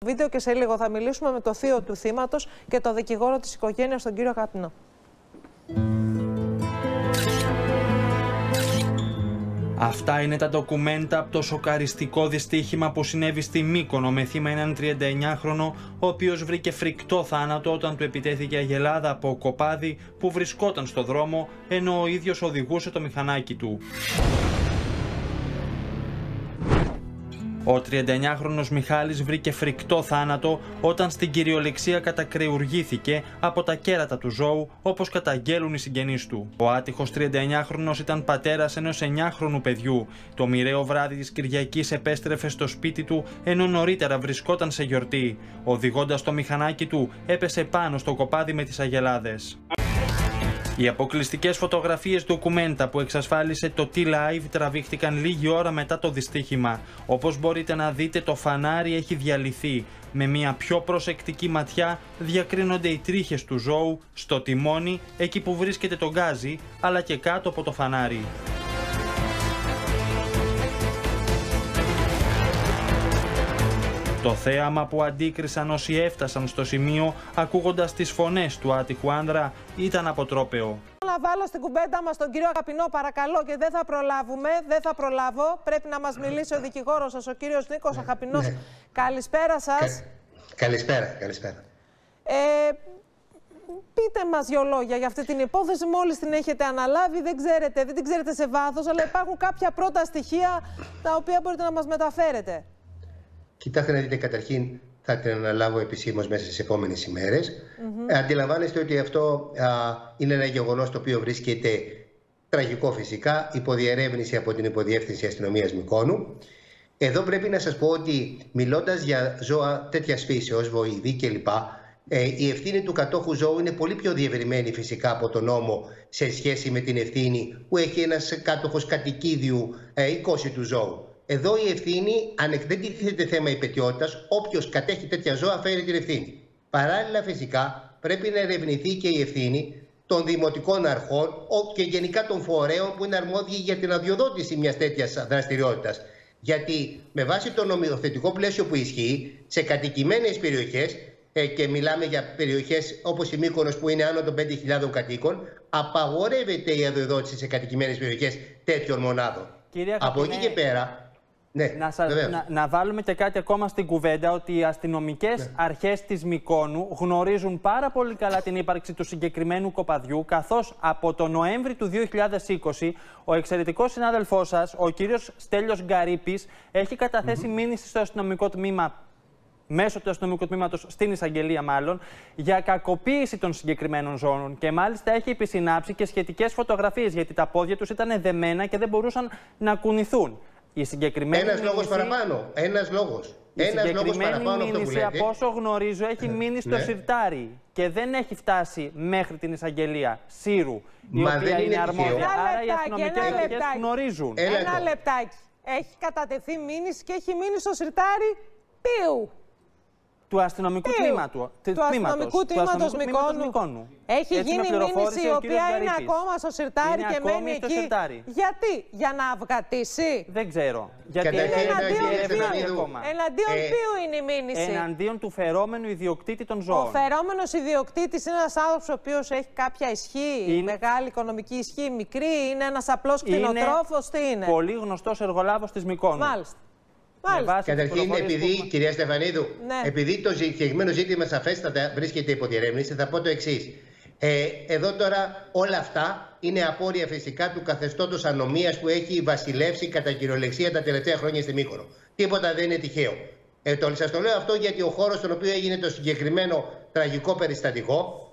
Βίντεο και σε λίγο θα μιλήσουμε με το θείο του θύματος και το δικηγόρο της οικογένειας, τον κύριο Αγαπηνό. Αυτά είναι τα ντοκουμέντα από το σοκαριστικό δυστύχημα που συνέβη στη Μύκονο με θύμα έναν 39χρονο, ο οποίος βρήκε φρικτό θάνατο όταν του επιτέθηκε αγελάδα από κοπάδι που βρισκόταν στο δρόμο, ενώ ο ίδιος οδηγούσε το μηχανάκι του. Ο 39χρονος Μιχάλης βρήκε φρικτό θάνατο όταν στην κυριολεξία κατακρεουργήθηκε από τα κέρατα του ζώου, όπως καταγγέλουν οι συγγενείς του. Ο άτυχος 39χρονος ήταν πατέρας ενός 9χρονου παιδιού. Το μοιραίο βράδυ της Κυριακής επέστρεφε στο σπίτι του, ενώ νωρίτερα βρισκόταν σε γιορτή. Οδηγώντας το μηχανάκι του, έπεσε πάνω στο κοπάδι με τις αγελάδες. Οι αποκλειστικές φωτογραφίες ντοκουμέντα που εξασφάλισε το T-Live τραβήχτηκαν λίγη ώρα μετά το δυστύχημα. Όπως μπορείτε να δείτε, το φανάρι έχει διαλυθεί. Με μια πιο προσεκτική ματιά διακρίνονται οι τρίχες του ζώου στο τιμόνι, εκεί που βρίσκεται το γκάζι, αλλά και κάτω από το φανάρι. Το θέαμα που αντίκρισαν όσοι έφτασαν στο σημείο, ακούγοντας τις φωνές του άτυχου άνδρα, ήταν αποτρόπαιο. Να βάλω στην κουβέντα μας τον κύριο Αγαπηνό, παρακαλώ, και δεν θα προλάβω. Πρέπει να μας μιλήσει ο δικηγόρος σας, ο κύριος Νίκος Αγαπηνός. Ναι. Καλησπέρα σας. Καλησπέρα. Πείτε μας δύο λόγια για αυτή την υπόθεση. Μόλις την έχετε αναλάβει, δεν την ξέρετε σε βάθος, αλλά υπάρχουν κάποια πρώτα στοιχεία τα οποία μπορείτε να μας μεταφέρετε. Κοιτάξτε να δείτε, καταρχήν θα την αναλάβω επισήμως μέσα στις επόμενες ημέρες. Αντιλαμβάνεστε ότι αυτό είναι ένα γεγονός το οποίο βρίσκεται τραγικό φυσικά, υποδιερεύνηση από την Υποδιεύθυνση Αστυνομίας Μυκόνου. Εδώ πρέπει να σας πω ότι μιλώντας για ζώα τέτοιας φύσεως, βοηδή κλπ., η ευθύνη του κατόχου ζώου είναι πολύ πιο διευρυμένη φυσικά από τον νόμο σε σχέση με την ευθύνη που έχει ένας κάτοχος κατοικίδιου ή κόση του ζώου. Εδώ η ευθύνη, αν δεν τίθεται θέμα υπαιτιότητας, όποιος κατέχει τέτοια ζώα φέρει την ευθύνη. Παράλληλα, φυσικά, πρέπει να ερευνηθεί και η ευθύνη των δημοτικών αρχών και γενικά των φορέων που είναι αρμόδιοι για την αδειοδότηση μιας τέτοιας δραστηριότητας. Γιατί με βάση το νομοθετικό πλαίσιο που ισχύει, σε κατοικημένες περιοχές, και μιλάμε για περιοχές όπως η Μύκονος που είναι άνω των 5.000 κατοίκων, απαγορεύεται η αδειοδότηση σε κατοικημένες περιοχές τέτοιων μονάδων. Από εκεί και πέρα. Ναι, να βάλουμε και κάτι ακόμα στην κουβέντα, ότι οι αστυνομικές αρχές της Μυκόνου γνωρίζουν πάρα πολύ καλά την ύπαρξη του συγκεκριμένου κοπαδιού, καθώς από τον Νοέμβρη του 2020 ο εξαιρετικός συνάδελφός σας, ο κύριος Στέλιος Γκαρίπης, έχει καταθέσει μήνυση στο αστυνομικό τμήμα, μέσω του αστυνομικού τμήματος, στην εισαγγελία μάλλον, για κακοποίηση των συγκεκριμένων ζώων. Και μάλιστα έχει επισυνάψει και σχετικές φωτογραφίες, γιατί τα πόδια τους ήταν δεμένα και δεν μπορούσαν να κουνηθούν. Ένας λόγος παραπάνω. Η συγκεκριμένη μήνυση, από όσο γνωρίζω, έχει μείνει στο Σιρτάρι και δεν έχει φτάσει μέχρι την εισαγγελία Σύρου, η οποία είναι αρμόδια. Άρα οι αστυνομικές αρχές γνωρίζουν. Ένα λεπτάκι. Έχει κατατεθεί μήνυση και έχει μείνει στο Σιρτάρι ποιου? Του αστυνομικού τμήματος. Του αστυνομικού τμήματος Μυκόνου. Έχει γίνει μήνυση η οποία είναι ακόμα στο Σιρτάρι και μένει εκεί. Γιατί? Για να αυγατήσει? Δεν ξέρω. Γιατί εναντίον ποιου είναι η μήνυση? Εναντίον του φερόμενου ιδιοκτήτη των ζώων. Ο φερόμενος ιδιοκτήτης είναι ένας άνθρωπος ο οποίος έχει κάποια ισχύ, μεγάλη οικονομική ισχύ, μικρή, είναι ένας απλός κτηνοτρόφος, τι είναι? Πολύ γνωστός εργολάβος της Μυκόνου. Μάλιστα. Καταρχήν, κυρία Στεφανίδου, επειδή το συγκεκριμένο ζήτημα σαφέστατα βρίσκεται υπό διερεύνηση, θα πω το εξής. Εδώ τώρα όλα αυτά είναι απόρρια φυσικά του καθεστώτος ανομίας που έχει βασιλεύσει κατά κυριολεξία τα τελευταία χρόνια στη Μύκονο. Τίποτα δεν είναι τυχαίο. Σας το λέω αυτό γιατί ο χώρος στον οποίο έγινε το συγκεκριμένο τραγικό περιστατικό,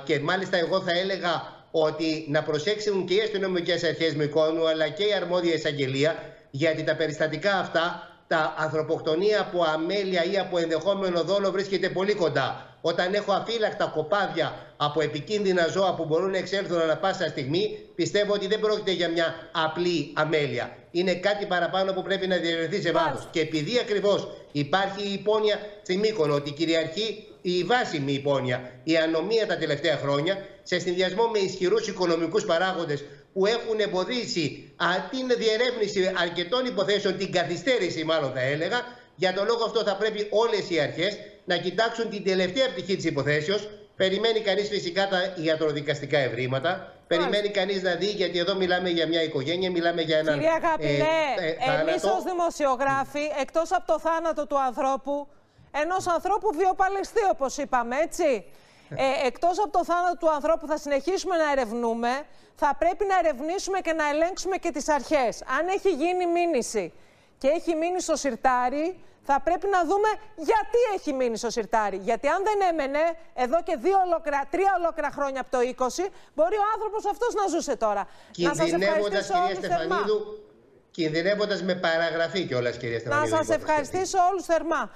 και μάλιστα εγώ θα έλεγα ότι να προσέξουν και οι αστυνομικές αρχές Μυκόνου αλλά και η αρμόδια εισαγγελία, γιατί τα περιστατικά αυτά, τα ανθρωποκτονία από αμέλεια ή από ενδεχόμενο δόλο βρίσκεται πολύ κοντά. Όταν έχω αφύλακτα κοπάδια από επικίνδυνα ζώα που μπορούν να εξέλθουν ανά πάσα στιγμή, πιστεύω ότι δεν πρόκειται για μια απλή αμέλεια. Είναι κάτι παραπάνω που πρέπει να διερευνηθεί σε βάθος. Και επειδή ακριβώς υπάρχει η υπόνοια στη Μύκονο, ότι κυριαρχεί η βάσιμη υπόνοια, η ανομία τα τελευταία χρόνια, σε συνδυασμό με ισχυρούς οικονομικούς παράγοντες που έχουν εμποδίσει την διερεύνηση αρκετών υποθέσεων, την καθυστέρηση μάλλον θα έλεγα, Για τον λόγο αυτό θα πρέπει όλες οι αρχές να κοιτάξουν την τελευταία πτυχή της υποθέσεως. Περιμένει κανείς φυσικά τα ιατροδικαστικά ευρήματα. Περιμένει κανείς να δει, γιατί εδώ μιλάμε για μια οικογένεια, μιλάμε για έναν. Κυρία Αγαπηλέ, εμείς ως δημοσιογράφοι, εκτός από το θάνατο του ανθρώπου, ενός ανθρώπου βιοπαλαιστή, όπως είπαμε, έτσι. Εκτός από το θάνατο του ανθρώπου θα συνεχίσουμε να ερευνούμε, θα πρέπει να ερευνήσουμε και να ελέγξουμε και τις αρχές. Αν έχει γίνει μήνυση και έχει μείνει στο σιρτάρι, θα πρέπει να δούμε γιατί έχει μείνει στο σιρτάρι. Γιατί αν δεν έμενε εδώ και 3 ολόκληρα χρόνια από το 20, μπορεί ο άνθρωπος αυτός να ζούσε τώρα. Κινδυνεύοντας, κυρία Στεφανίδου, κινδυνεύοντας με παραγραφή κιόλας, κυρία Στεφανίδου. Να σας ευχαριστήσω όλους θερμά.